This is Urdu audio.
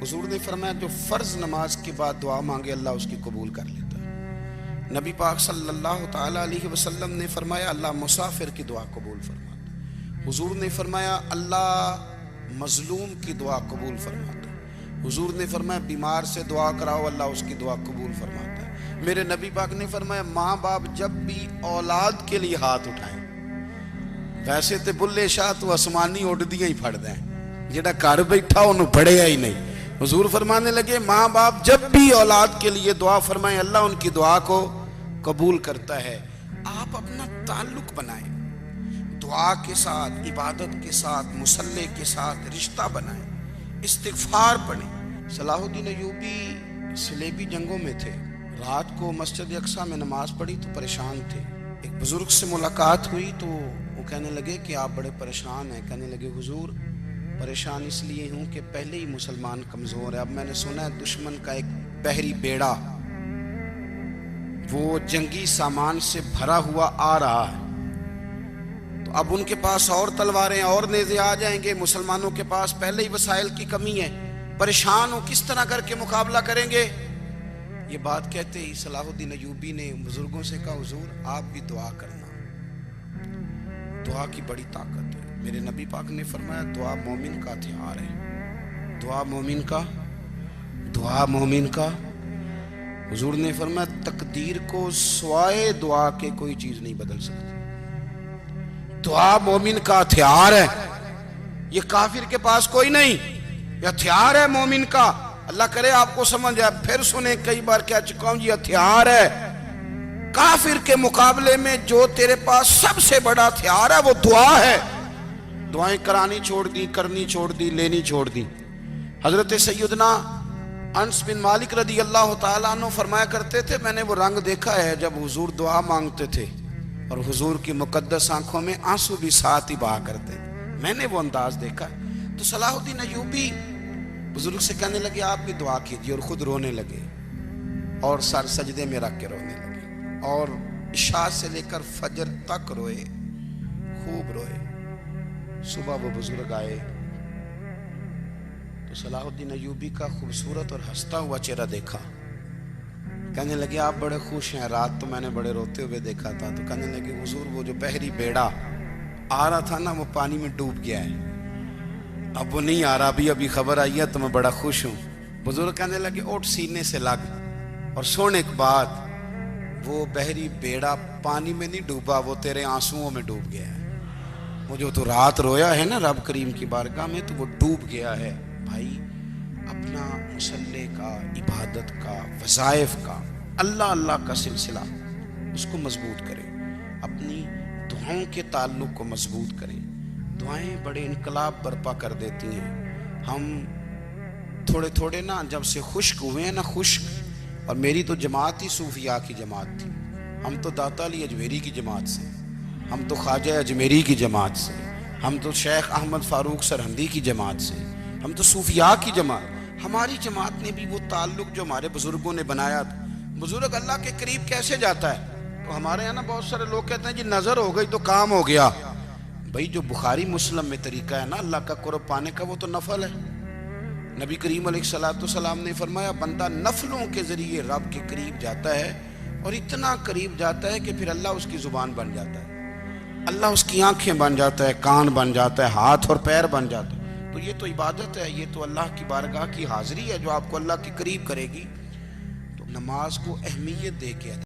حضور نے فرمایا جو فرض نماز کے بعد دعا مانگے اللہ اس کی قبول کر لیتا ہے۔ نبی پاک صلی اللہ تعالیٰ علیہ وسلم نے فرمایا اللہ مسافر کی دعا قبول فرماتا ہے۔ حضور نے فرمایا اللہ مظلوم کی دعا قبول فرماتا ہے۔ حضور نے فرمایا بیمار سے دعا کراؤ اللہ اس کی دعا قبول فرماتا ہے۔ میرے نبی پاک نے فرمایا ماں باپ جب بھی اولاد کے لیے ہاتھ اٹھائیں، ویسے تے بلے شاہ تو آسمانی اڈدیاں ہی پھڑ دیں، جڑا گھر بیٹھا انہوں پڑھیا ہی نہیں۔ حضور فرمانے لگے ماں باپ جب بھی اولاد کے لیے دعا فرمائیں اللہ ان کی دعا کو قبول کرتا ہے۔ آپ اپنا تعلق بنائیں، دعا کے ساتھ، عبادت کے ساتھ، مصلی کے ساتھ رشتہ بنائیں، استغفار پڑھیں۔ صلاح الدین ایوبی صلیبی جنگوں میں تھے، رات کو مسجد اقصیٰ میں نماز پڑھی تو پریشان تھے۔ ایک بزرگ سے ملاقات ہوئی تو وہ کہنے لگے کہ آپ بڑے پریشان ہیں۔ کہنے لگے حضور پریشان اس لیے ہوں کہ پہلے ہی مسلمان کمزور ہے، اب میں نے سنا ہے دشمن کا ایک بحری بیڑا وہ جنگی سامان سے بھرا ہوا آ رہا ہے، تو اب ان کے پاس اور تلواریں اور نیزے آ جائیں گے، مسلمانوں کے پاس پہلے ہی وسائل کی کمی ہے، پریشان ہو کس طرح کر کے مقابلہ کریں گے۔ یہ بات کہتے ہی صلاح الدین ایوبی نے بزرگوں سے کہا حضور آپ بھی دعا کرنا، دعا کی بڑی طاقت ہے۔ میرے نبی پاک نے فرمایا دعا مومن کا ہتھیار ہے، دعا مومن کا۔ حضور نے فرمایا تقدیر کو سوائے دعا کے کوئی چیز نہیں بدل سکتی، دعا مومن کا ہتھیار ہے، یہ کافر کے پاس کوئی نہیں، یہ ہتھیار ہے مومن کا۔ اللہ کرے آپ کو سمجھ آئے، پھر سنیں، کئی بار کہہ چکا ہوں یہ ہتھیار ہے۔ کافر کے مقابلے میں جو تیرے پاس سب سے بڑا ہتھیار ہے وہ دعا ہے۔ دعائیں کرانی چھوڑ دی، کرنی چھوڑ دی، لینی چھوڑ دی۔ حضرت سیدنا انس بن مالک رضی اللہ تعالیٰ عنہ فرمایا کرتے تھے میں نے وہ رنگ دیکھا ہے جب حضور دعا مانگتے تھے اور حضور کی مقدس آنکھوں میں آنسو بھی ساتھ ہی بہا کرتے، میں نے وہ انداز دیکھا۔ تو صلاح الدین ایوبی بزرگ سے کہنے لگے آپ بھی دعا کیجئے، اور خود رونے لگے اور سر سجدے میں رکھ کے رونے لگے، اور عشاء سے لے کر فجر تک روئے، خوب روئے۔ صبح وہ بزرگ آئے تو صلاح الدین ایوبی کا خوبصورت اور ہنستا ہوا چہرہ دیکھا، کہنے لگے آپ بڑے خوش ہیں، رات تو میں نے بڑے روتے ہوئے دیکھا تھا۔ تو کہنے لگے حضور وہ جو بحری بیڑا آ رہا تھا نا وہ پانی میں ڈوب گیا ہے، اب وہ نہیں آ رہا، ابھی خبر آئی ہے تو میں بڑا خوش ہوں۔ بزرگ کہنے لگے اٹھ سینے سے لگ، اور سن ایک بات، وہ بحری بیڑا پانی میں نہیں ڈوبا، وہ تیرے آنسوؤں میں ڈوب گیا ہے۔ وہ جو تو رات رویا ہے نا رب کریم کی بارگاہ میں تو وہ ڈوب گیا ہے۔ بھائی اپنا مصلی کا، عبادت کا، وظائف کا، اللہ کا سلسلہ اس کو مضبوط کرے، اپنی دعاؤں کے تعلق کو مضبوط کرے۔ دعائیں بڑے انقلاب برپا کر دیتی ہیں۔ ہم تھوڑے تھوڑے نا جب سے خشک ہوئے ہیں نا، خشک، اور میری تو جماعت ہی صوفیاء کی جماعت تھی، ہم تو داتا علی اجمیری کی جماعت سے، ہم تو خواجہ اجمیری کی جماعت سے، ہم تو شیخ احمد فاروق سرہندی کی جماعت سے، ہم تو صوفیاء کی جماعت۔ ہماری جماعت نے بھی وہ تعلق جو ہمارے بزرگوں نے بنایا تھا۔ بزرگ اللہ کے قریب کیسے جاتا ہے؟ تو ہمارے یہاں نا بہت سارے لوگ کہتے ہیں جی نظر ہو گئی تو کام ہو گیا۔ بھئی جو بخاری مسلم میں طریقہ ہے نا اللہ کا قرب پانے کا وہ تو نفل ہے۔ نبی کریم علیہ السلام نے فرمایا بندہ نفلوں کے ذریعے رب کے قریب جاتا ہے، اور اتنا قریب جاتا ہے کہ پھر اللہ اس کی زبان بن جاتا ہے، اللہ اس کی آنکھیں بن جاتا ہے، کان بن جاتا ہے، ہاتھ اور پیر بن جاتا ہے۔ تو یہ تو عبادت ہے، یہ تو اللہ کی بارگاہ کی حاضری ہے جو آپ کو اللہ کے قریب کرے گی۔ تو نماز کو اہمیت دے کے